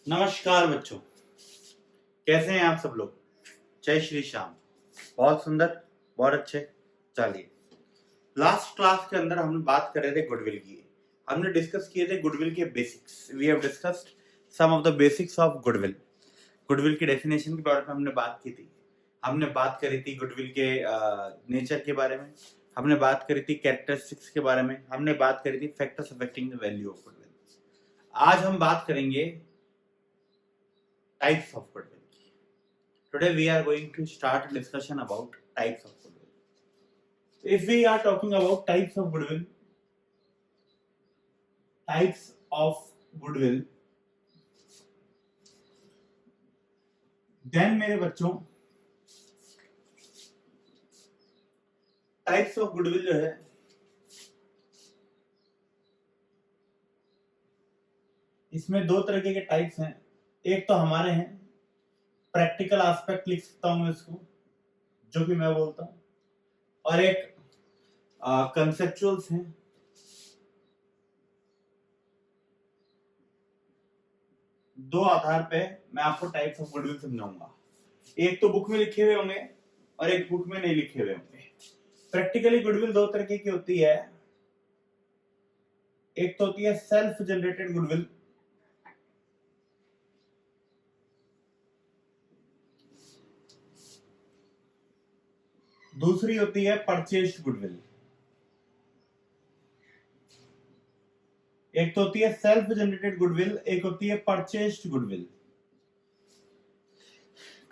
नमस्कार बच्चों, कैसे हैं आप सब लोग। जय श्री श्याम। बहुत सुंदर, बहुत अच्छे। चलिए, लास्ट क्लास के अंदर हमने बात कर रहे थे गुडविल की। हमने डिस्कस किए थे गुडविल के basics. We have discussed some of the basics of goodwill. Goodwill की डेफिनेशन के बारे में हमने बात की थी। हमने बात करी थी गुडविल के नेचर के बारे में। हमने बात करी थी कैरेक्टरिस्टिक्स के बारे में। हमने बात करी थी factors affecting the value of goodwill. आज हम बात करेंगे types of goodwill. Today we are going to start a discussion about types of goodwill. If we are talking about types of goodwill, then मेरे बच्चों types of goodwill जो है इसमें दो तरीके के टाइप्स हैं। एक तो हमारे हैं, प्रैक्टिकल एस्पेक्ट लिख सकता हूं मैं इसको, जो कि मैं बोलता हूं, और एक कंसेप्चुअल्स हैं। दो आधार पे मैं आपको टाइप्स ऑफ गुडविल समझाऊंगा। एक तो बुक में लिखे हुए होंगे और एक बुक में नहीं लिखे हुए होंगे। प्रैक्टिकली गुडविल दो तरीके की होती है। एक तो होती है सेल्फ जनरेटेड गुडविल, दूसरी होती है परचेज्ड गुडविल। एक तो होती है सेल्फ जनरेटेड गुडविल, एक होती है परचेज्ड गुडविल।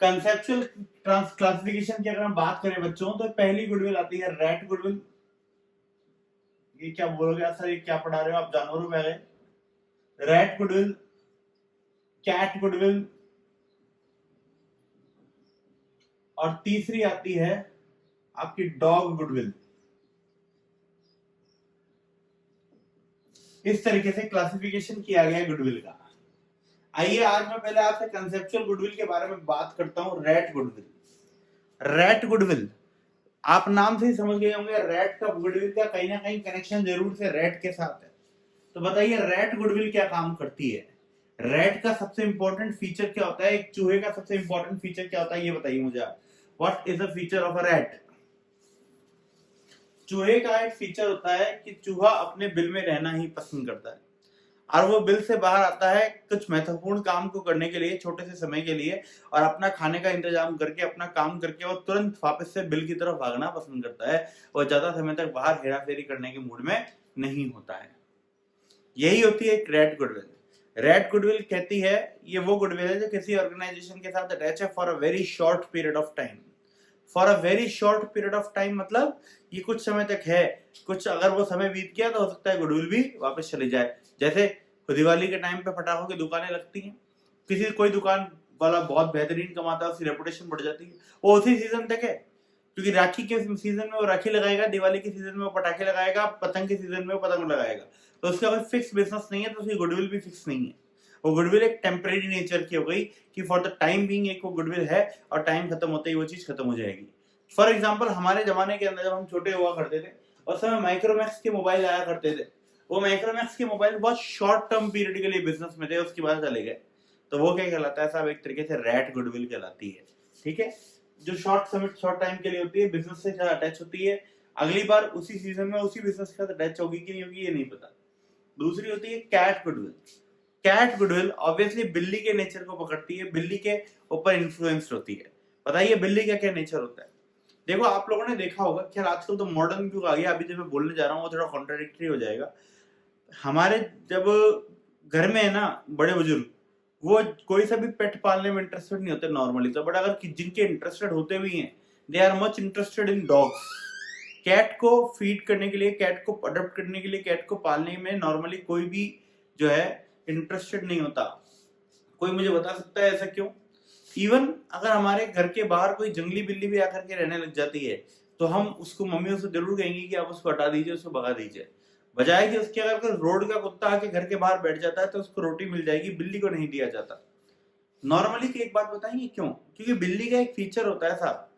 कंसेप्चुअल क्लासिफिकेशन की अगर हम बात करें बच्चों, तो पहली गुडविल आती है रैट गुडविल। ये क्या बोलोगे सर, ये क्या पढ़ा रहे हो आप, जानवरों में गए। रैट गुडविल, कैट गुडविल, और तीसरी आती है आपकी डॉग गुडविल। इस तरीके से क्लासिफिकेशन किया गया है गुडविल का। आइए आज मैं पहले आपसे कंसेप्चुअल गुडविल के बारे में बात करता हूं। Rat goodwill. रैट गुडविल आप नाम से ही समझ गए होंगे, रैट का गुडविल का कहीं ना कहीं कनेक्शन जरूर से रैट के साथ है। तो बताइए रैट गुडविल क्या काम करती है। रैट का सबसे इंपॉर्टेंट फीचर क्या होता है, एक चूहे का सबसे इंपॉर्टेंट फीचर क्या होता है, ये बताइए मुझे आप। What is the feature of a rat. चूहे का एक फीचर होता है कि चूहा अपने बिल में रहना ही पसंद करता है, और वो बिल से बाहर आता है कुछ महत्वपूर्ण काम को करने के लिए, छोटे से समय के लिए, और अपना खाने का इंतजाम करके, अपना काम करके वो तुरंत वापस से बिल की तरफ भागना पसंद करता है। और ज्यादा समय तक बाहर हेरा फेरी करने के मूड में नहीं होता है। यही होती है एक रैट गुडविल। रैट गुडविल कहती है ये वो गुडविल है जो किसी ऑर्गेनाइजेशन के साथ अटैच है for a very short period of time. For a very short period of time मतलब ये कुछ समय तक है, कुछ अगर वो समय बीत गया तो हो सकता है गुडविल भी वापस चली जाए। जैसे दिवाली के टाइम पे पटाखों की दुकानें लगती हैं, किसी कोई दुकान वाला बहुत बेहतरीन कमाता है, उसकी रेपुटेशन बढ़ जाती है, वो उसी सीजन तक है, क्योंकि राखी के सीजन में वो राखी लगाएगा, दिवाली के सीजन में वो पटाखे लगाएगा, पतंग के सीजन में वो पतंग लगाएगा। तो उसका कोई फिक्स बिजनेस नहीं है, तो उसकी गुडविल भी फिक्स नहीं है। वो गुडविल एक टेम्परेरी नेचर की हो गई कि फॉर द टाइम बीइंग एक वो गुडविल है, और टाइम खत्म होते ही वो चीज खत्म हो जाएगी। फॉर एग्जाम्पल हमारे जमाने के अंदर जब हम छोटे हुआ करते थे उस समय माइक्रोमैक्स के मोबाइल आया करते थे। वो माइक्रोमैक्स के मोबाइल बहुत शॉर्ट टर्म पीरियड के लिए बिजनेस में थे, उसके बाद चले गए। तो वो क्या कहलाता है साहब, एक तरीके से रैट गुडविल कहलाती है। ठीक है, जो शॉर्ट टाइम के लिए होती है, बिजनेस से अटैच होती है, अगली बार उसी सीजन में उसी बिजनेस के साथ अटैच होगी कि नहीं होगी ये नहीं पता। दूसरी होती है cat goodwill. Cat goodwill obviously बिल्ली के नेचर को पकड़ती है, बिल्ली के ऊपर इन्फ्लुएंस्ड होती है। बताइए बिल्ली का क्या नेचर होता है। देखो आप लोगों ने देखा होगा कि आजकल तो मॉडर्न युग आ गया, अभी जब मैं बोलने जा रहा हूँ वो थोड़ा कॉन्ट्राडिक्टरी हो जाएगा। हमारे जब घर में है ना बड़े बुजुर्ग, वो कोई सा भी पेट पालने में इंटरेस्टेड नहीं होते नॉर्मली तो, बट अगर जिनके इंटरेस्टेड होते भी हैं, they are much interested in dogs. Cat को फीड करने के लिए, कैट को अडॉप्ट करने के लिए, कैट को पालने में नॉर्मली कोई भी जो है इंटरेस्टेड नहीं होता। कोई मुझे बता सकता है ऐसा क्यों। इवन अगर हमारे घर के बाहर कोई जंगली बिल्ली भी आकर के रहने लग जाती है तो हम उसको मम्मी से जरूर कहेंगे कि आप उसको हटा दीजिए, उसको भगा दीजिए, बजाय कि उसके अगर कोई रोड का कुत्ता आके घर के बाहर बैठ जाता है तो उसको रोटी मिल जाएगी, बिल्ली को नहीं दिया जाता नॉर्मली। की एक बात बताएंगे क्यों, क्योंकि बिल्ली का एक फीचर होता है साहब,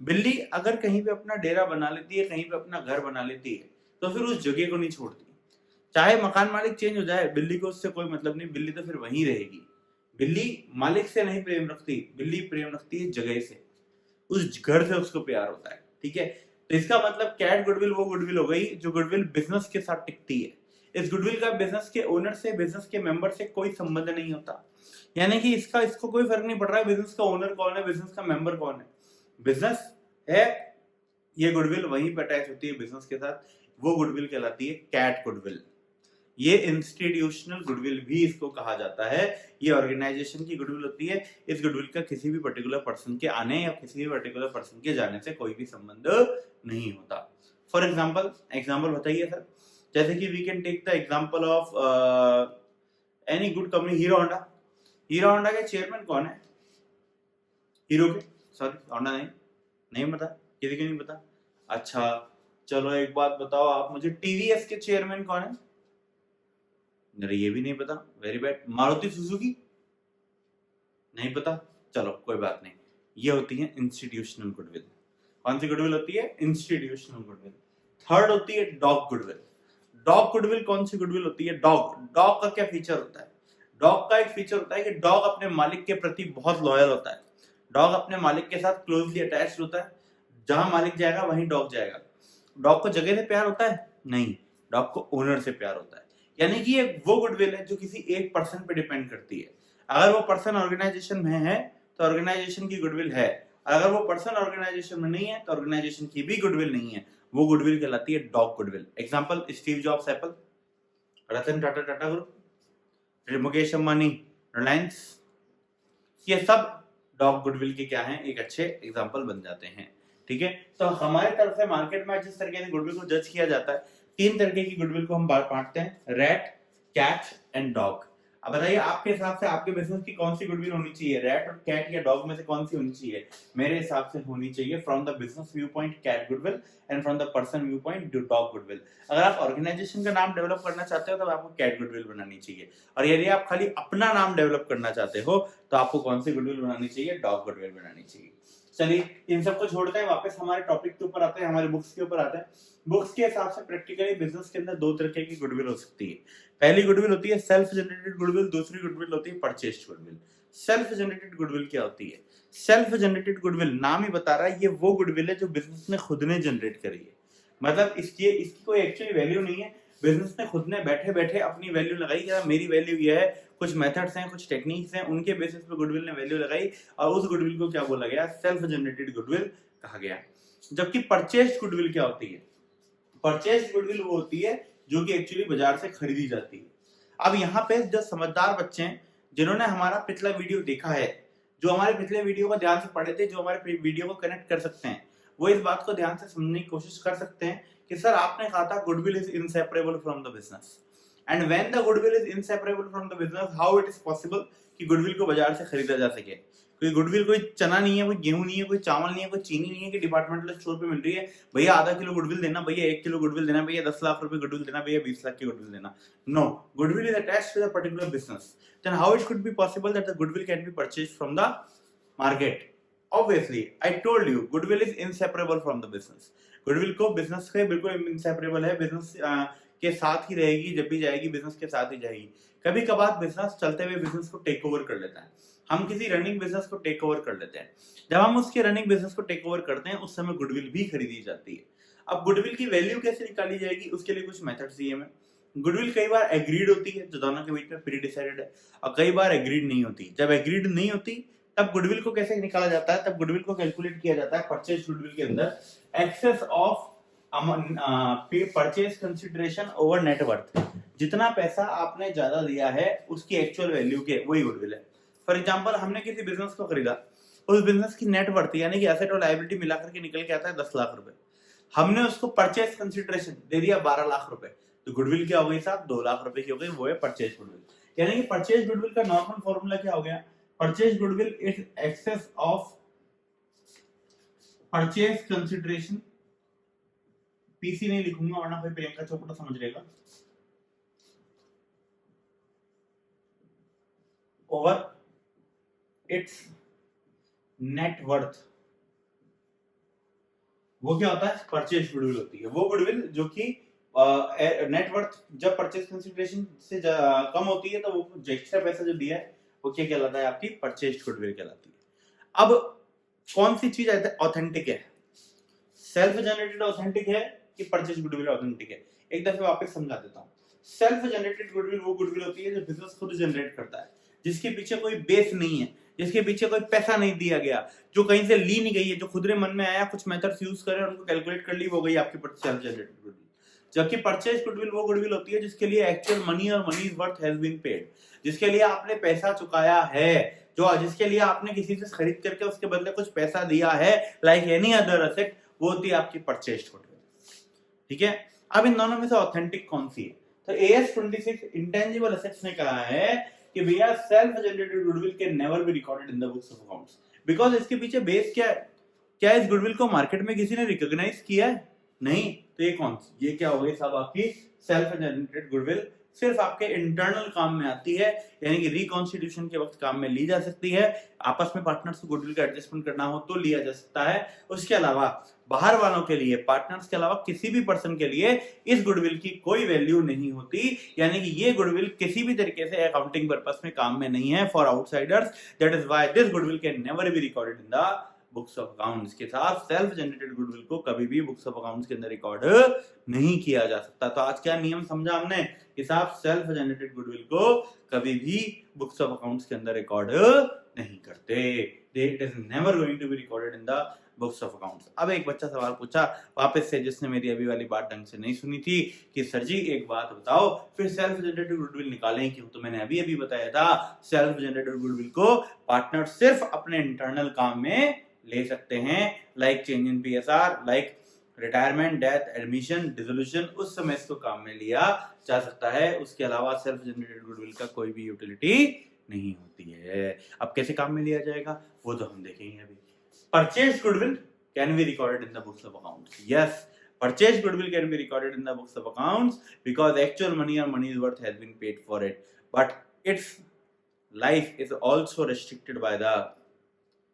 बिल्ली अगर कहीं पे अपना डेरा बना लेती है, कहीं पे अपना घर बना लेती है, तो फिर उस जगह को नहीं छोड़ती। चाहे मकान मालिक चेंज हो जाए, बिल्ली को उससे कोई मतलब नहीं, बिल्ली तो फिर वहीं रहेगी। बिल्ली मालिक से नहीं प्रेम रखती, बिल्ली प्रेम रखती है जगह से, उस घर से उसको प्यार होता है। ठीक है, तो इसका मतलब कैट गुडविल वो गुडविल हो गई जो गुडविल बिजनेस के साथ टिकती है। इस गुडविल का बिजनेस के ओनर से, बिजनेस के मेंबर से कोई संबंध नहीं होता, यानी कि इसको कोई फर्क नहीं पड़ रहा है बिजनेस का ओनर कौन है, बिजनेस का मेंबर कौन है। बिजनेस है, ये गुडविल वहीं पर अटैच होती है बिजनेस के साथ, वो गुडविल कहलाती है कैट गुडविल। ये इंस्टीट्यूशनल गुडविल भी इसको कहा जाता है, ये ऑर्गेनाइजेशन की गुडविल होती है। इस गुडविल का किसी भी पर्टिकुलर पर्सन के आने या किसी भी पर्टिकुलर पर्सन के जाने से कोई भी संबंध नहीं होता। फॉर एग्जाम्पल बताइए सर, जैसे कि we can take the example of any good company, Hero Honda. Hero Honda के चेयरमैन कौन है? हीरो के, सॉरी होंडा नहीं पता, किसी को नहीं पता। अच्छा चलो एक बात बताओ आप मुझे, टीवीएस के चेयरमैन कौन है? मेरे ये भी नहीं पता, वेरी बैड। मारुति सुजुकी, नहीं पता, चलो कोई बात नहीं। ये होती है इंस्टीट्यूशनल गुडविल। कौन सी गुडविल होती है? Institutional goodwill. थर्ड होती है डॉग गुडविल। डॉग गुडविल कौन सी गुडविल होती है? डॉग का क्या फीचर होता है? डॉग का एक फीचर होता है कि डॉग अपने मालिक के प्रति बहुत लॉयल होता है। डॉग अपने मालिक के साथ क्लोजली अटैच्ड होता है, जहां मालिक जाएगा वहीं डॉग जाएगा। डॉग को जगह से प्यार होता है? नहीं, डॉग को ओनर से प्यार होता है। यानी कि ये वो गुडविल है जो किसी एक पर्सन पे डिपेंड करती है। अगर वो पर्सन ऑर्गेनाइजेशन में है तो ऑर्गेनाइजेशन की गुडविल है, अगर वो पर्सन ऑर्गेनाइजेशन में नहीं है तो ऑर्गेनाइजेशन की भी गुडविल नहीं है। वो गुडविल कहलाती है dog goodwill. Example, Steve Jobs Apple, Ratan Tata Tata group, Mukesh Ambani Reliance, ये सब डॉग गुडविल के क्या हैं? एक अच्छे एग्जांपल बन जाते हैं। ठीक है, तो हमारे तरफ से मार्केट में जिस तरीके से गुडविल को जज किया जाता है, 3 तरीके की गुडविल को हम बांटते हैं, रैट, कैट एंड डॉग। अब बताइए आपके हिसाब से आपके बिजनेस की कौन सी गुडविल होनी चाहिए? रैट और कैट या डॉग में से कौन सी होनी चाहिए? मेरे हिसाब से होनी चाहिए from the business view point cat goodwill and from the person view point dog goodwill. अगर आप ऑर्गेनाइजेशन का नाम डेवलप करना चाहते हो तो आपको कैट गुडविल बनानी चाहिए, और यदि आप खाली अपना नाम डेवलप करना चाहते हो तो आपको कौन सी गुडविल बनानी चाहिए? डॉग गुडविल बनानी चाहिए। चलिए इन सबको छोड़ते हैं, वापस हमारे टॉपिक के ऊपर आते हैं, हमारे बुक्स के ऊपर आते हैं। बुक्स के हिसाब से प्रैक्टिकली बिजनेस के अंदर 2 तरह की गुडविल हो सकती है। पहली गुडविल होती है सेल्फ जनरेटेड गुडविल, दूसरी गुडविल होती है purchased goodwill. Self generated goodwill क्या होती है? सेल्फ जनरेटेड गुडविल नाम ही बता रहा है, ये वो गुडविल है जो बिजनेस ने खुद ने जनरेट करी है। मतलब इसकी कोई एक्चुअली वैल्यू नहीं है, बिजनेस ने खुद ने बैठे बैठे अपनी वैल्यू लगाई कि मेरी वैल्यू ये है, कुछ मेथड्स हैं, कुछ टेक्निक्स हैं, उनके बेसिस पे गुडविल ने वैल्यू लगाई और उस गुडविल को क्या बोला गया? सेल्फ जनरेटेड गुडविल कहा गया। जबकि परचेस्ड गुडविल क्या होती है? परचेस्ड गुडविल वो होती है जो कि एक्चुअली बाजार से खरीदी जाती है। अब यहाँ पे जो समझदार बच्चे हैं जिन्होंने हमारा पिछला वीडियो देखा है, जो हमारे पिछले वीडियो को ध्यान से पढ़े थे, जो हमारे वीडियो को कनेक्ट कर सकते हैं, वो इस बात को ध्यान से समझने की कोशिश कर सकते हैं कि सर आपने कहा था goodwill is inseparable from the business, and when the goodwill is inseparable from the business, how it is possible कि गुडविल को बाजार से खरीदा जा सके? कोई गुडविल कोई चना नहीं है, कोई गेहूं नहीं है, कोई चावल नहीं है, कोई चीनी नहीं है कि डिपार्टमेंटल स्टोर पे मिल रही है, भैया आधा किलो गुडविल देना, भैया 1 किलो गुडविल देना, भैया 10 लाख रुपए गुडविल देना, भैया 20 लाख की गुडविल देना। No, goodwill is attached to the particular business. Then how it could be possible that the goodwill can be purchased from the market? Obviously, I told you, goodwill is inseparable from the business. Goodwill को business से बिल्कुल inseparable है, business के साथ ही रहेगी, जब भी जाएगी बिजनेस के साथ ही जाएगी। कभी कभार बिजनेस चलते हुए बिजनेस को टेक ओवर कर लेता है, हम किसी रनिंग बिजनेस को टेक ओवर कर लेते हैं। जब हम उसके रनिंग बिजनेस को टेक ओवर करते हैं उस समय गुडविल भी खरीदी जाती है। अब गुडविल की वैल्यू कैसे निकाली जाएगी उसके लिए कुछ मेथड्स दिए मैं। गुडविल कई बार एग्रीड होती है, जो दोनों के बीच में प्री डिसाइडेड है, और कई बार एग्रीड नहीं होती। जब एग्रीड नहीं होती तब गुडविल को कैसे निकाला जाता है? तब गुडविल को कैलकुलेट किया जाता है परचेज गुडविल के अंदर excess of purchase consideration over net worth. जितना पैसा आपने ज्यादा दिया है उसकी एक्चुअल वैल्यू के, वही गुडविल है। फॉर एग्जांपल, हमने किसी बिजनेस को खरीदा, उस बिजनेस की नेटवर्थ यानी कि एसेट और लायबिलिटी मिलाकर के निकल के आता है 10 लाख रुपए, हमने उसको परचेज कंसिडरेशन दे दिया 12 लाख रुपए, तो गुडविल क्या हो गई साहब? 2 लाख रुपए की हो गई, वो है परचेज गुडविल। यानी कि परचेज गुडविल का नॉर्मल फॉर्मूला क्या हो गया? Purchase goodwill is excess of purchase consideration, PC नहीं लिखूंगा वरना फिर प्रियंका चोपड़ा समझ लेगा, ओवर इट्स नेटवर्थ। वो क्या होता है? परचेज गुडविल होती है। वो गुडविल जो कि नेटवर्थ जब परचेज कंसिडरेशन से कम होती है तो वो एक्स्ट्रा पैसा जो दिया है वो क्या कहलाता है, आपकी परचेज्ड गुडविल कहलाती है। अब कौन सी चीज ऑथेंटिक है, सेल्फ जनरेटेड ऑथेंटिक है कि परचेज गुडविल ऑथेंटिक है? एक दफे वापस समझा देता हूँ। सेल्फ जनरेटेड गुडविल वो गुडविल होती है जो बिजनेस खुद जनरेट करता है, जिसके पीछे कोई बेस नहीं है, जिसके पीछे कोई पैसा नहीं दिया गया, जो कहीं से ली नहीं गई है, जो खुद ने मन में आया, कुछ मेथड्स यूज करे और उनको कैलकुलेट कर ली, वो गई आपकी सेल्फ जनरेटेड गुडविल। जबकि परचेज गुडविल वो गुडविल होती है जिसके लिए एक्चुअल मनी और money worth has been paid, जिसके लिए आपने पैसा चुकाया है, जो जिसके लिए आपने किसी से खरीद करके उसके बदले कुछ पैसा दिया है, लाइक एनी अदर एसेट, वो होती है आपकी परचेज्ड गुडविल। ठीक है, अब इन दोनों में से ऑथेंटिक कौन सी है? तो AS26 इंटेंजिबल एसेट्स ने कहा है कि भैया self generated goodwill can never be recorded in the books of accounts, because इसके पीछे बेस क्या है? क्या इस गुडविल को मार्केट में किसी ने रिकॉग्नाइज किया है? नहीं। तो ये कौन सी, ये क्या हो गई साहब, आपकी सेल्फ जनरेटेड गुडविल। सिर्फ आपके इंटरनल काम में आती है, यानी कि रिकॉन्स्टिट्यूशन के वक्त काम में ली जा सकती है, आपस में पार्टनर्स को गुडविल का एडजस्टमेंट करना हो तो लिया जा सकता है। उसके अलावा बाहर वालों के लिए, पार्टनर्स के अलावा किसी भी पर्सन के लिए इस गुडविल की कोई वैल्यू नहीं होती, यानी कि ये गुडविल किसी भी तरीके से अकाउंटिंग पर्पस में काम में नहीं है for outsiders. That is why this goodwill can never be recorded in the books of accounts. के साथ सेल्फ जनरेटेड गुडविल को कभी भी बुक्स ऑफ अकाउंट्स के अंदर रिकॉर्ड नहीं किया जा सकता। तो आज क्या नियम समझा हमने कि साहब सेल्फ जनरेटेड गुडविल को कभी भी बुक्स ऑफ अकाउंट्स के अंदर रिकॉर्ड नहीं करते। It is never going to be recorded in the books of accounts. अब एक बच्चा सवाल पूछा वापस से, जिसने मेरी अभी वाली बात ढंग से नहीं सुनी थी, कि सर जी एक बात बताओ, फिर सेल्फ जनरेटेड गुडविल निकालें क्यों? तो मैंने अभी अभी बताया था, सेल्फ जनरेटेड गुडविल को पार्टनर सिर्फ अपने इंटरनल काम में ले सकते हैं, like change in PSR, like retirement, death, admission, dissolution, उस समय इसको काम में लिया जा सकता है। उसके अलावा सेल्फ जनरेटेड गुडविल का कोई भी यूटिलिटी नहीं होती है। अब कैसे काम में लिया जाएगा वो तो हम देखेंगे अभी। Purchase goodwill can B recorded in the books of accounts. Yes, purchase goodwill can be recorded in the books of accounts because actual money or money's worth has been paid for it, but its life is also restricted by the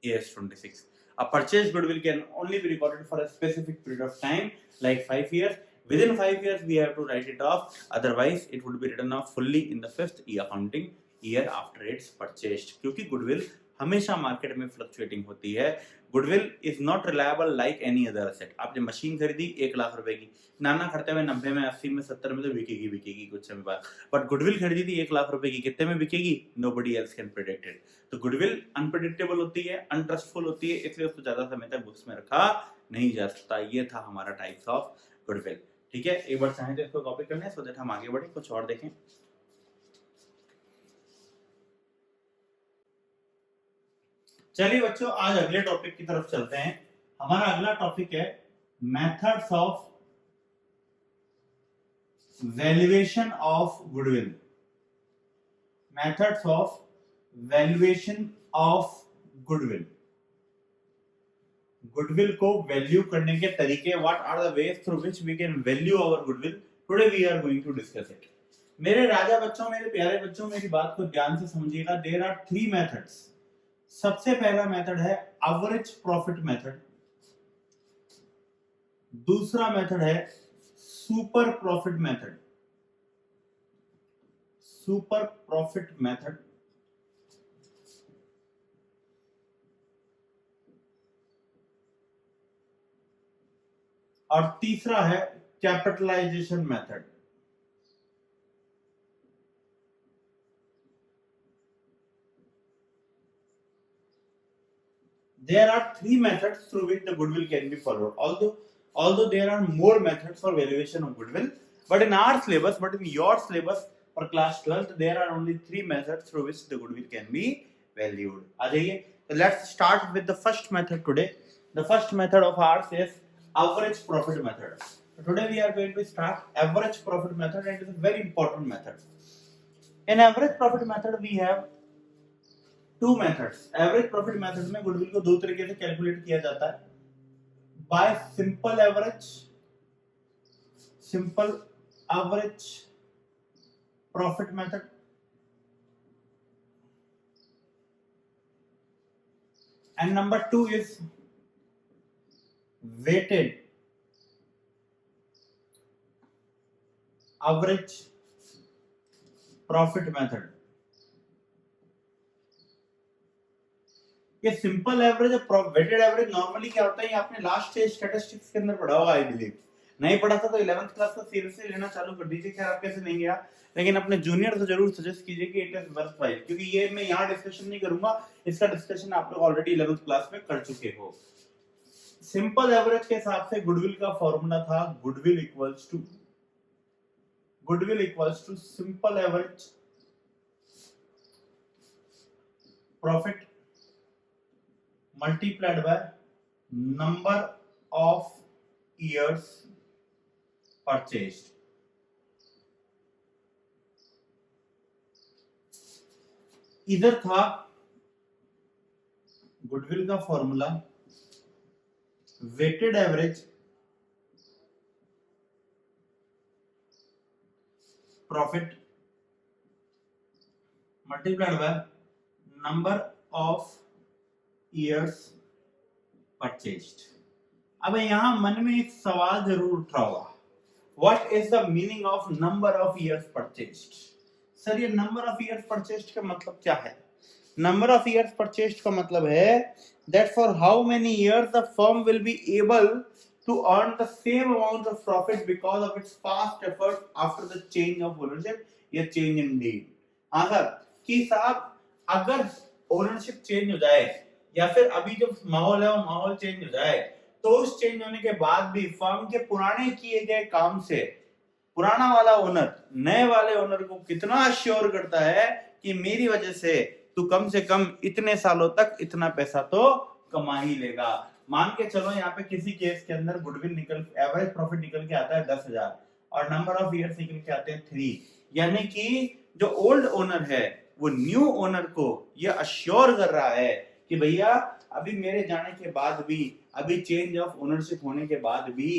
AS26. A purchase goodwill can only be recorded for a specific period of time, like 5 years. Within 5 years we have to write it off, otherwise it would be written off fully in the 5th accounting year after it's purchased. क्योंकि goodwill हमेशा market में fluctuating होती है। Goodwill is not reliable like any other asset. आपने machine खरीदी 1 लाख रुपए की, नाना करते हुए 90 में, 80 में, 70 में तो बिकेगी कुछ समय बाद, बट गुडविल खरीदी थी 1 लाख रुपए की, कितने में बिकेगी? Nobody else can predict it. तो गुडविल अनप्रेडिक्टेबल होती है, अनट्रस्टफुल होती है, इसलिए उसको ज्यादा समय तक बुक्स में रखा नहीं जा सकता। ये था हमारा टाइप्स ऑफ गुडविल। ठीक है, एक बार चाहें तो इसको कॉपी कर लें सो दैट हम आगे बढ़े, कुछ और देखें। चलिए बच्चों, आज अगले टॉपिक की तरफ चलते हैं। हमारा अगला टॉपिक है methods of valuation of goodwill. Methods of valuation of goodwill. Goodwill को वैल्यू करने के तरीके, what are the ways through which we can value our goodwill, today we are going to discuss it. मेरे राजा बच्चों, मेरे प्यारे बच्चों, मेरी बात को ध्यान से समझिएगा। There are 3 methods. सबसे पहला मेथड है एवरेज प्रॉफिट मेथड, दूसरा मेथड है super profit method, super profit method, और तीसरा है capitalisation method. There are 3 methods through which the goodwill can be followed. Although there are more methods for valuation of goodwill, but in our syllabus, but in your syllabus for class 12th, there are only 3 methods through which the goodwill can be valued. आ जाइए, so let's start with the first method today. The first method of ours is average profit method. So today we are going to start average profit method, and it is a very important method. In average profit method, we have 2 methods. Average profit method में goodwill को 2 तरीके से calculate किया जाता है, by simple average profit method and number 2 is weighted average profit method. ये simple average और weighted average normally क्या होता है, ये आपने लास्ट ईयर स्टैटिस्टिक्स के अंदर पढ़ा होगा आई बिलीव। नहीं पढ़ा था तो 11th क्लास का सीरियसली लेना चालू कर दीजिए। खैर आप कैसे लेंगे यार, लेकिन अपने जूनियर से जरूर सजेस्ट कीजिए कि इट इज वर्थवाइल, क्योंकि ये मैं यहाँ डिस्कशन नहीं करूंगा, इसका डिस्कशन आप लोग ऑलरेडी 11th क्लास में कर चुके हो। सिंपल एवरेज के हिसाब से गुडविल का फॉर्मूला था goodwill equals to simple average profit multiplied by number of years purchased। इधर था गुडविल का formula weighted average profit multiplied by number of years purchased। अब यहां मन में एक सवाल जरूर उठ रहा होगा, what is the meaning of number of years purchased? Sir ये number of years purchased का मतलब क्या है? number of years purchased का मतलब है that for how many years the firm will be able to earn the same amount of profit because of its past effort after the change of ownership या change in deed। हाँ sir, कि साहब अगर ownership change हो जाए या फिर अभी जो माहौल है वो माहौल चेंज हो जाए, तो उस चेंज होने के बाद भी फर्म के पुराने किए गए काम से पुराना वाला ओनर नए वाले ओनर को कितना अश्योर करता है कि मेरी वजह से तू कम से कम इतने सालों तक इतना पैसा तो कमा ही लेगा। मान के चलो यहाँ पे किसी केस के अंदर गुडविल निकल एवरेज प्रॉफिट निकल के आता है 10,000 और नंबर ऑफ ईयर्स निकल के आते हैं 3, यानी कि जो ओल्ड ओनर है वो न्यू ओनर को ये अश्योर कर रहा है कि भैया अभी मेरे जाने के बाद भी, अभी चेंज ऑफ ओनरशिप होने के बाद भी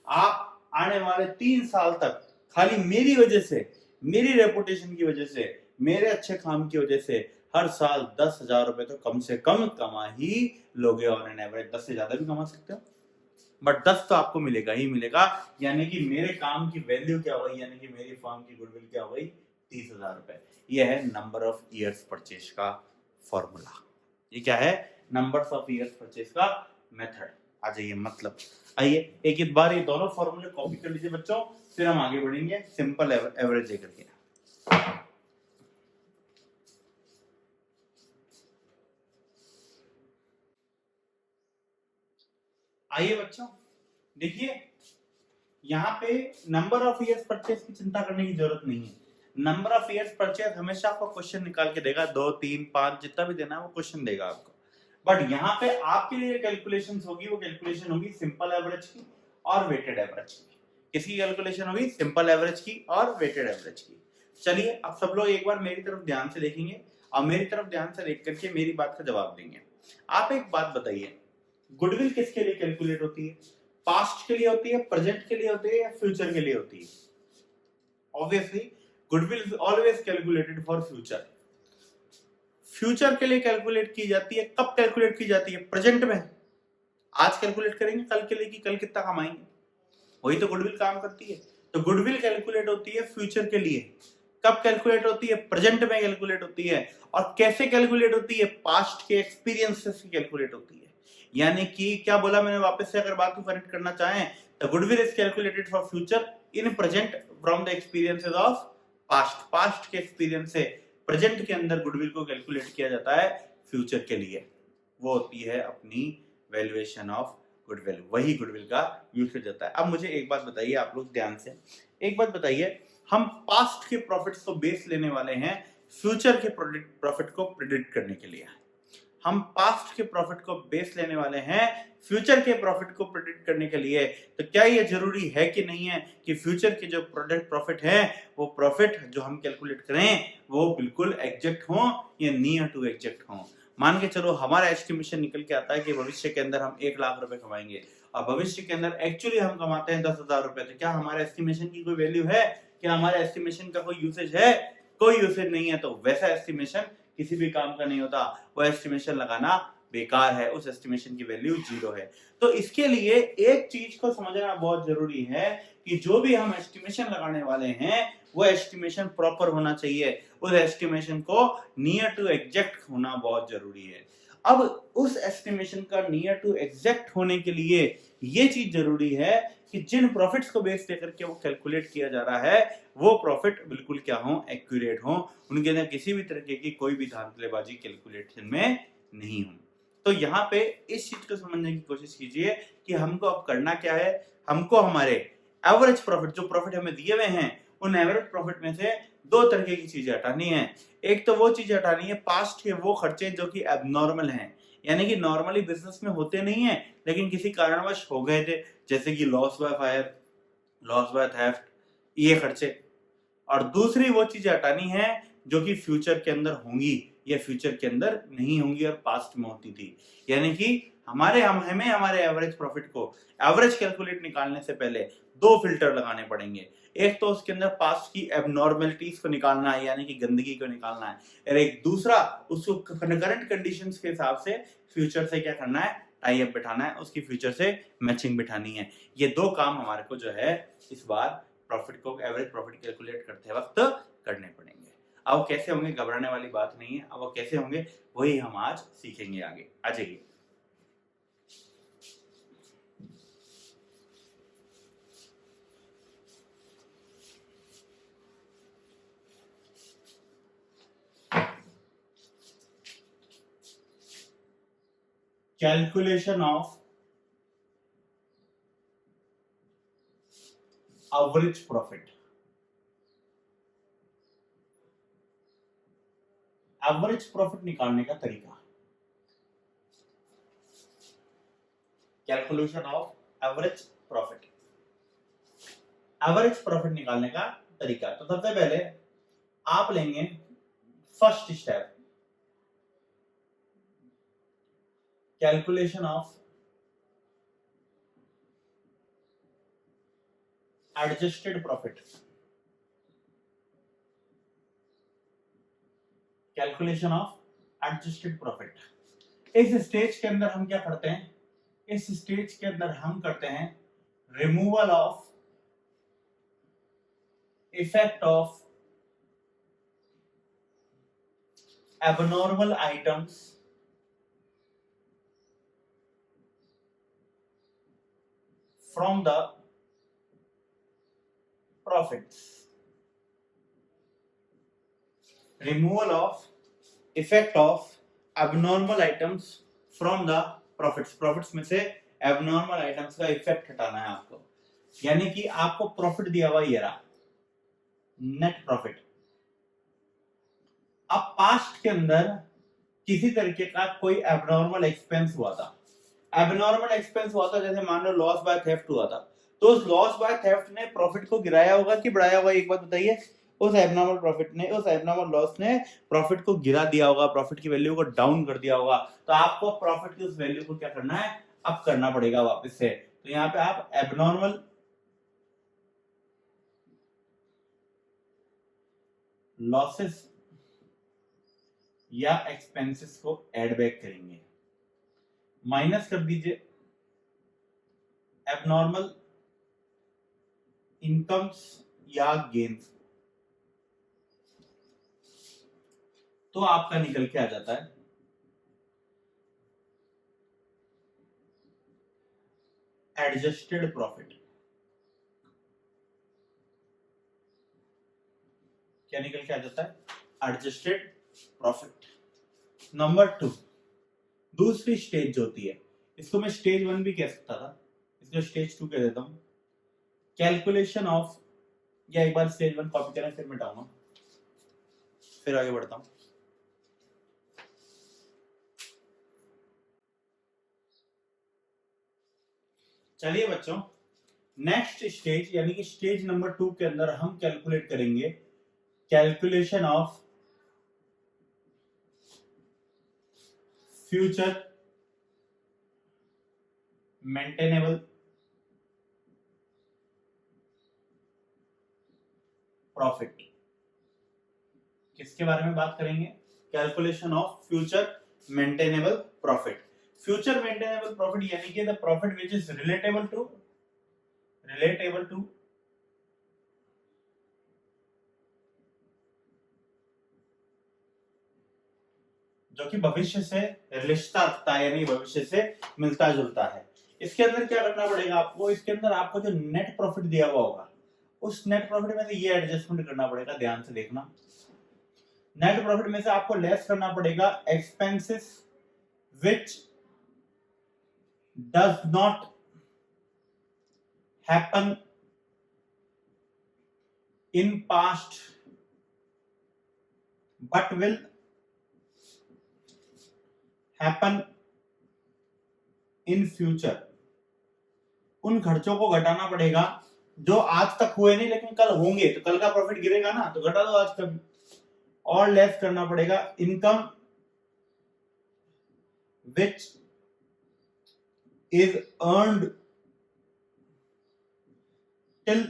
आप आने वाले 3 साल तक खाली मेरी वजह से, मेरी रेपुटेशन की वजह से, मेरे अच्छे काम की वजह से हर साल 10,000 रुपए तो कम से कम कमा ही लोगे ऑन एन एवरेज। 10 से ज्यादा भी कमा सकते हो, बट 10 तो आपको मिलेगा ही मिलेगा। यानी कि मेरे काम की वैल्यू क्या हुई, यानी कि मेरी फर्म की गुडविल क्या हुई, 30,000 रुपए। यह है नंबर ऑफ ईयर्स परचेज का फॉर्मूला। ये क्या है, नंबर्स ऑफ ईयर्स परचेज का मेथड। आ जाइए, मतलब आइए एक बार ये दोनों फॉर्मूले कॉपी कर लीजिए बच्चों, फिर हम आगे बढ़ेंगे सिंपल एवरेज लेकर के। आइए बच्चों देखिए, यहाँ पे नंबर ऑफ ईयर्स परचेज की चिंता करने की जरूरत नहीं है। नंबर ऑफ ईयर्स परचेज हमेशा आपको क्वेश्चन निकाल के देगा, 2, 3, 5 जितना भी देना है वो क्वेश्चन देगा आपको। बट यहाँ पे आपके लिए कैलकुलेशन होगी, वो कैलकुलेशन होगी सिंपल एवरेज की और वेटेड एवरेज की। किसकी कैलकुलेशन होगी, सिंपल एवरेज की और वेटेड एवरेज की। चलिए अब सब लोग एक बार मेरी तरफ ध्यान से देखेंगे और मेरी तरफ ध्यान से देख करके मेरी बात का जवाब देंगे। आप एक बात बताइए, गुडविल किसके लिए कैलकुलेट होती है? पास्ट के लिए होती है, प्रेजेंट के लिए होती है या फ्यूचर के लिए होती है? Obviously goodwill is always calculated for future. Future के लिए कैलकुलेट की जाती है। कब कैलकुलेट की जाती है? प्रेजेंट में। आज कैलकुलेट करेंगे कल के लिए कि कल कितना कमाएंगे, वही तो गुडविल काम करती है। तो गुडविल कैलकुलेट होती है फ्यूचर के लिए। कब कैलकुलेट होती है? प्रेजेंट में कैलकुलेट होती है। और कैसे कैलकुलेट होती है? पास्ट के एक्सपीरियंस से कैलकुलेट होती है। यानी कि क्या बोला मैंने, वापस से अगर बात को करेक्ट करना चाहें तो goodwill is calculated for future in present from the experiences of past. Past के एक्सपीरियंस से प्रेजेंट के अंदर गुडविल को कैलकुलेट किया जाता है फ्यूचर के लिए। वो होती है अपनी वैल्यूएशन ऑफ गुडविल, वही गुडविल का यूसेज होता है। अब मुझे एक बात बताइए आप लोग ध्यान से, एक बात बताइए, हम पास्ट के प्रॉफिट्स को बेस लेने वाले हैं फ्यूचर के प्रॉफिट को प्रेडिक्ट करने के लिए। हम पास्ट के प्रॉफिट को बेस लेने वाले हैं फ्यूचर के प्रॉफिट को प्रेडिक्ट करने के लिए। तो क्या ये जरूरी है कि नहीं है कि फ्यूचर के जो प्रोडक्ट प्रॉफिट है वो प्रॉफिट जो हम कैलकुलेट करें वो बिल्कुल एग्जैक्ट हो या नियर टू एग्जैक्ट हो? मान के चलो हमारा एस्टिमेशन निकल के आता है कि भविष्य के अंदर हम 1 लाख रुपए कमाएंगे और भविष्य के अंदर एक्चुअली हम कमाते हैं 10,000 रुपए। तो क्या हमारे एस्टिमेशन की कोई वैल्यू है? क्या हमारे एस्टिमेशन का कोई यूसेज है? कोई यूसेज नहीं है। तो वैसा एस्टिमेशन किसी भी काम का नहीं होता, वो एस्टिमेशन लगाना बेकार है, उस एस्टिमेशन की वैल्यू 0 है। तो इसके लिए एक चीज को समझना बहुत जरूरी है कि जो भी हम एस्टिमेशन लगाने वाले हैं वो एस्टिमेशन प्रॉपर होना चाहिए, उस एस्टिमेशन को नियर टू एग्जैक्ट होना बहुत जरूरी है। अब उस एस्टिमेशन का नियर टू एग्जैक्ट होने के लिए ये चीज जरूरी है कि जिन प्रॉफिट्स को बेस लेकर के वो कैलकुलेट किया जा रहा है वो प्रॉफिट बिल्कुल क्या हो, एक्यूरेट हो, उनके अंदर किसी भी तरीके की कोई भी धांधलेबाजी कैलकुलेशन में नहीं हो। तो यहाँ पे इस चीज को समझने की कोशिश कीजिए कि हमको अब करना क्या है। हमको हमारे एवरेज प्रॉफिट, जो प्रॉफिट हमें दिए हुए हैं, उन एवरेज प्रॉफिट में से दो तरीके की चीजें हटानी है। एक तो वो चीज हटानी है पास्ट के वो खर्चे जो कि एबनॉर्मल हैं, यानी कि नॉर्मली बिजनेस में होते नहीं है लेकिन किसी कारणवश हो गए थे, जैसे कि loss by fire, loss by theft, ये खर्चे। और दूसरी वो चीजें हटानी है जो कि फ्यूचर के अंदर होंगी या फ्यूचर के अंदर नहीं होंगी और पास्ट में होती थी। यानी कि हमें हमारे एवरेज प्रॉफिट को एवरेज कैलकुलेट निकालने से पहले दो फिल्टर लगाने पड़ेंगे। एक तो उसके अंदर पास्ट की एबनॉर्मलिटीज को निकालना है, यानी कि गंदगी को निकालना है, और एक दूसरा उसको करंट कंडीशंस के हिसाब से फ्यूचर से क्या करना है, टाई अप बिठाना है, उसकी फ्यूचर से मैचिंग बिठानी है। ये दो काम हमारे को जो है इस बार प्रॉफिट को, एवरेज प्रॉफिट कैलकुलेट करते वक्त करने पड़ेंगे। अब वो कैसे होंगे, घबराने वाली बात नहीं है। अब वो कैसे होंगे वही हम आज सीखेंगे आगे। आ जाइए। Calculation of average profit. Average profit निकालने का तरीका, calculation of average profit, average profit निकालने का तरीका। तो सबसे पहले आप लेंगे first step, calculation of adjusted profit. Calculation of adjusted profit. इस स्टेज के अंदर हम क्या करते हैं, इस स्टेज के अंदर हम करते हैं removal of effect of abnormal items from the profits, removal of effect of abnormal items from the profits, profits में से abnormal items का इफेक्ट हटाना है आपको। यानी कि आपको प्रॉफिट दिया हुआ ये रहा, नेट प्रॉफिट। अब पास्ट के अंदर किसी तरीके का कोई एबनॉर्मल एक्सपेंस हुआ था, एबनॉर्मल एक्सपेंस हुआ था, जैसे मान लो लॉस बाय थेफ्ट हुआ था, तो उस लॉस बाय थेफ्ट ने प्रॉफिट को गिराया होगा कि बढ़ाया होगा, एक बात बताइए। उस एबनॉर्मल प्रॉफिट ने, उस एबनॉर्मल लॉस ने प्रॉफिट को गिरा दिया होगा, प्रॉफिट की वैल्यू को डाउन कर दिया होगा। तो आपको प्रॉफिट की उस वैल्यू को क्या करना है, अप करना पड़ेगा वापस से। तो यहाँ पे आप एबनॉर्मल लॉसेस या एक्सपेंसेस को एड बैक करेंगे, माइनस कर दीजिए एबनॉर्मल इनकम्स या गेन्स, तो आपका निकल के आ जाता है एडजस्टेड प्रॉफिट। क्या निकल के आ जाता है, एडजस्टेड प्रॉफिट। नंबर 2, दूसरी स्टेज जो होती है, इसको मैं स्टेज 1 भी कह सकता था, इसको स्टेज 2 कह देता हूं। कैलकुलेशन ऑफ, या एक बार स्टेज 1 कॉपी करें फिर मिटाऊंगा, फिर आगे बढ़ता हूं। चलिए बच्चों, नेक्स्ट स्टेज यानी कि स्टेज नंबर 2 के अंदर हम कैलकुलेट करेंगे calculation of future maintainable profit. किसके बारे में बात करेंगे, calculation of future maintainable profit. Future maintainable profit यानी कि the profit which is relatable to जो कि भविष्य से रिश्ता रखता है, यानी भविष्य से मिलता जुलता है। इसके अंदर क्या करना पड़ेगा आपको, इसके अंदर आपको जो नेट प्रॉफिट दिया हुआ होगा उस नेट प्रॉफिट में से ये एडजस्टमेंट करना पड़ेगा, ध्यान से देखना। नेट प्रॉफिट में से आपको लेस करना पड़ेगा expenses which does not happen in past but will happen in future. उन खर्चों को घटाना पड़ेगा जो आज तक हुए नहीं लेकिन कल होंगे, तो कल का प्रॉफिट गिरेगा ना, तो घटा दो आज का। और लेस करना पड़ेगा income which is earned till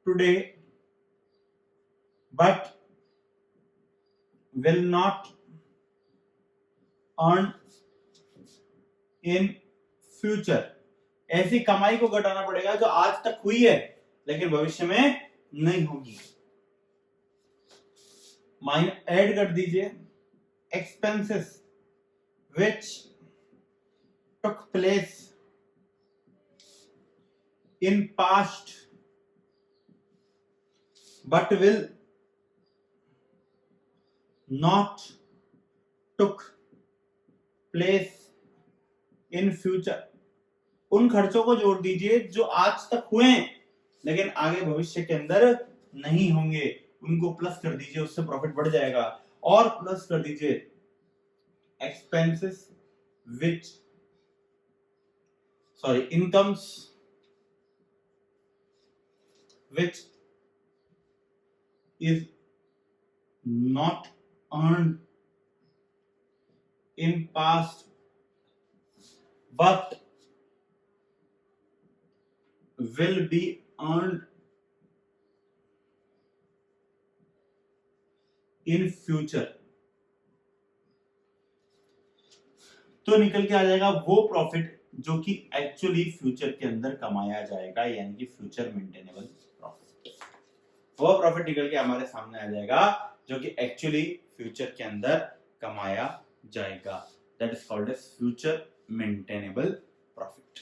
today but will not earn in future. ऐसी कमाई को घटाना पड़ेगा जो आज तक हुई है लेकिन भविष्य में नहीं होगी। माइन ऐड कर दीजिए expenses which took place in past but will not took place in future. उन खर्चों को जोड़ दीजिए जो आज तक हुए हैं लेकिन आगे भविष्य के अंदर नहीं होंगे, उनको प्लस कर दीजिए, उससे प्रॉफिट बढ़ जाएगा। और प्लस कर दीजिए expenses which incomes which is not earned in past but will be earned in future। तो निकल के आ जाएगा वो प्रॉफिट जो कि एक्चुअली फ्यूचर के अंदर कमाया जाएगा, यानी कि फ्यूचर मेंटेनेबल प्रॉफिट। वो प्रॉफिट निकल के हमारे सामने आ जाएगा जो कि एक्चुअली फ्यूचर के अंदर कमाया जाएगा। That is called as future maintainable profit.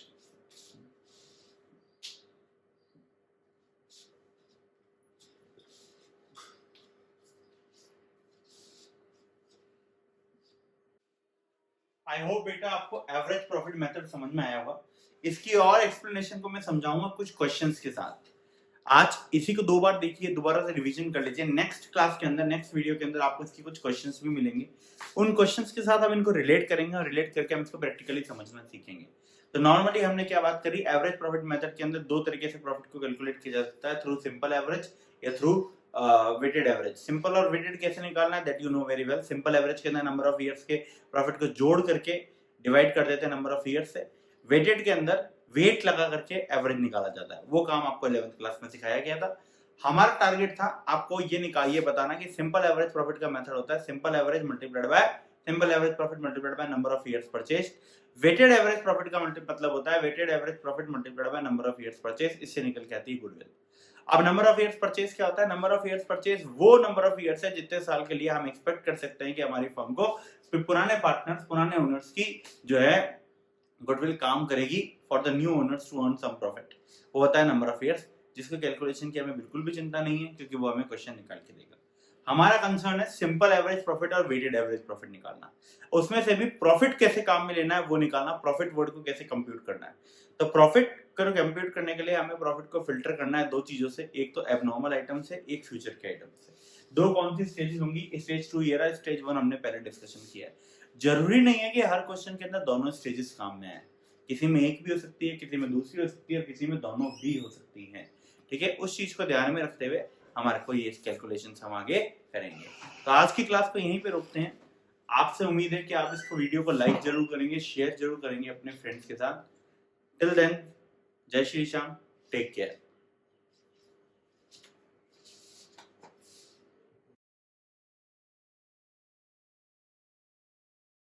I hope बेटा आपको एवरेज प्रॉफिट मेथड समझ में आया होगा। इसकी और एक्सप्लेनेशन को मैं समझाऊंगा कुछ क्वेश्चंस के साथ। आज इसी को 2 बार देखिए, दोबारा से रिवीजन कर लीजिए। नेक्स्ट क्लास के अंदर, नेक्स्ट वीडियो के अंदर आपको इसकी कुछ क्वेश्चंस भी मिलेंगे। उन क्वेश्चंस के साथ हम इनको रिलेट करेंगे और रिलेट करके हम इसको प्रैक्टिकली समझना सीखेंगे। तो नॉर्मली हमने क्या बात करी, एवरेज प्रॉफिट मेथड के अंदर 2 तरीके से प्रॉफिट को कैलकुलेट किया जा सकता है, थ्रू सिंपल एवरेज या थ्रू वेटेड एवरेज। सिंपल और वेटेड कैसे निकालना है that you know very well. Simple average के अंदर नंबर ऑफ ईयर्स के प्रॉफिट को जोड़ करके डिवाइड कर देते हैं नंबर ऑफ ईयर्स से। वेटेड के अंदर वेट लगा करके एवरेज निकाला जाता है। वो काम आपको 11th क्लास में सिखाया गया था। हमारा टारगेट था आपको ये बताना कि सिंपल एवरेज प्रॉफिट का मेथड होता है simple average multiplied by simple average profit multiplied by number of years purchase. Weighted average profit का मतलब होता है weighted average profit multiplied by number of years purchase. इससे निकल के आती है गुडविल। अब नंबर ऑफ ईयर्स परचेज क्या होता है? नंबर ऑफ ईयर्स परचेज वो नंबर ऑफ ईयर्स है जितने साल के लिए हम एक्सपेक्ट कर सकते हैं कि हमारी फर्म को पुराने पार्टनर्स, पुराने ओनर्स की जो है गुडविल काम करेगी for the new owners to earn some profit. वो होता है नंबर ऑफ ईयर्स, जिसको कैलकुलेशन की हमें बिल्कुल भी चिंता नहीं है क्योंकि वो हमें क्वेश्चन निकाल के देगा। हमारा कंसर्न है सिंपल एवरेज प्रॉफिट और वेटेड एवरेज प्रॉफिट निकालना। उसमें से भी प्रॉफिट कैसे काम में लेना है वो निकालना, प्रॉफिट वर्ड को कैसे कंप्यूट करना है। तो प्रॉफिट को कंप्यूट करने के लिए हमें प्रॉफिट को फिल्टर करना है 2 चीजों से, एक तो एबनॉर्मल आइटम से, एक फ्यूचर के आइटम से। 2 कौन सी स्टेजेस होंगी? स्टेज 2 ये रहा, स्टेज 1 हमने पहले डिस्कशन किया है। जरूरी नहीं है कि हर क्वेश्चन के अंदर दोनों स्टेजेस काम में आए, किसी में एक भी हो सकती है, किसी में दूसरी हो सकती है और किसी में दोनों भी हो सकती हैं। ठीक है, उस चीज को ध्यान में रखते हुए हमारे को ये कैलकुलेशंस हम आगे करेंगे। तो आज की क्लास को यहीं पे रोकते हैं। आपसे उम्मीद है कि आप इसको वीडियो को लाइक जरूर करेंगे, शेयर जरूर करेंगे अपने फ्रेंड्स के साथ। टिल देन, जय श्री श्याम, टेक केयर।